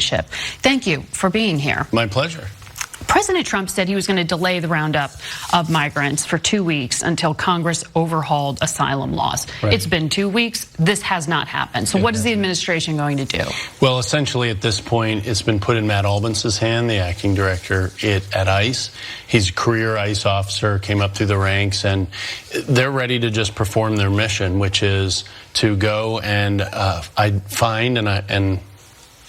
Thank you for being here. My pleasure. President Trump said he was going to delay the roundup of migrants for 2 weeks until Congress overhauled asylum laws. Right. It's been 2 weeks. This has not happened. So what is the administration going to do? Well, essentially at this point, it's been put in Matt Albans's hand, the acting director at ICE. He's a career ICE officer, came up through the ranks, and they're ready to just perform their mission, which is to go and find and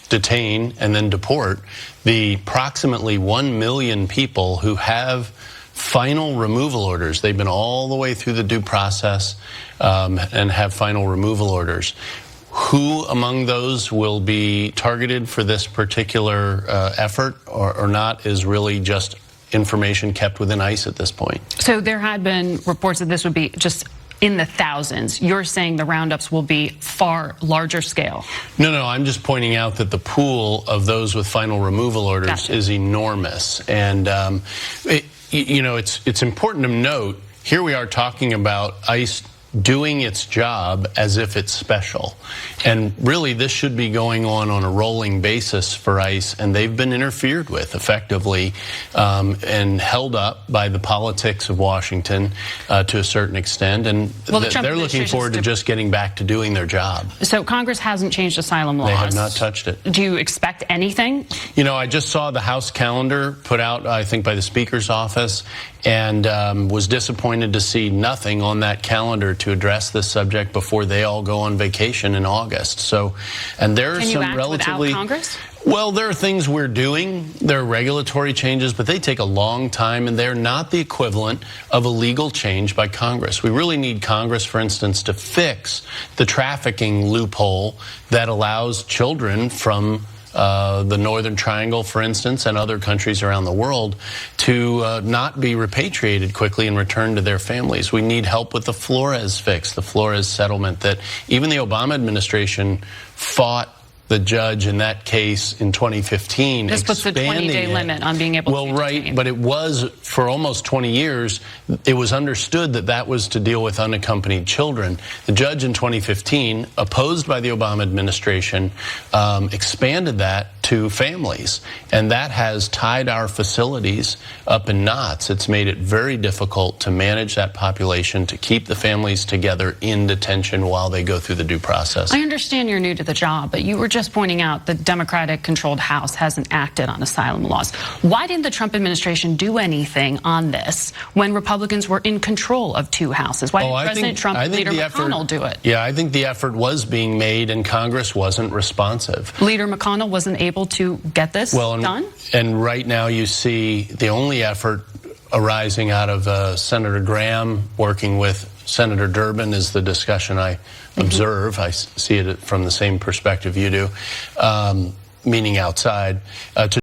detain and then deport the approximately 1 million people who have final removal orders. They've been all the way through the due process and have final removal orders. Who among those will be targeted for this particular effort or not is really just information kept within ICE at this point. So there had been reports that this would be just in the thousands. You're saying the roundups will be far larger scale. No, I'm just pointing out that the pool of those with final removal orders is enormous. And, it's important to note, here we are talking about ICE doing its job as if it's special. And really, this should be going on a rolling basis for ICE, and they've been interfered with effectively and held up by the politics of Washington to a certain extent. And they're looking forward to just getting back to doing their job. So Congress hasn't changed asylum laws. They have not touched it. Do you expect anything? I just saw the House calendar put out, I think, by the Speaker's office, and was disappointed to see nothing on that calendar to address this subject before they all go on vacation in August. So, and there are some relatively without Congress? Well, there are things we're doing. There are regulatory changes, but they take a long time, and they're not the equivalent of a legal change by Congress. We really need Congress, for instance, to fix the trafficking loophole that allows children from the Northern Triangle, for instance, and other countries around the world to not be repatriated quickly and returned to their families. We need help with the Flores fix, the Flores settlement that even the Obama administration fought the judge in that case in 2015. This puts a 20-day limit on being able to detain. Well, right, but it was, for almost 20 years, it was understood that that was to deal with unaccompanied children. The judge in 2015, opposed by the Obama administration, expanded that to families, and that has tied our facilities up in knots. It's made it very difficult to manage that population, to keep the families together in detention while they go through the due process. I understand you're new to the job, but you were just pointing out the Democratic-controlled House hasn't acted on asylum laws. Why didn't the Trump administration do anything on this when Republicans were in control of 2 houses? Why didn't President Trump and Leader McConnell do it? Yeah, I think the effort was being made, and Congress wasn't responsive. Leader McConnell wasn't able to get this done? And right now you see the only effort arising out of Senator Graham working with Senator Durbin is the discussion I observe. I see it from the same perspective you do, meaning outside, to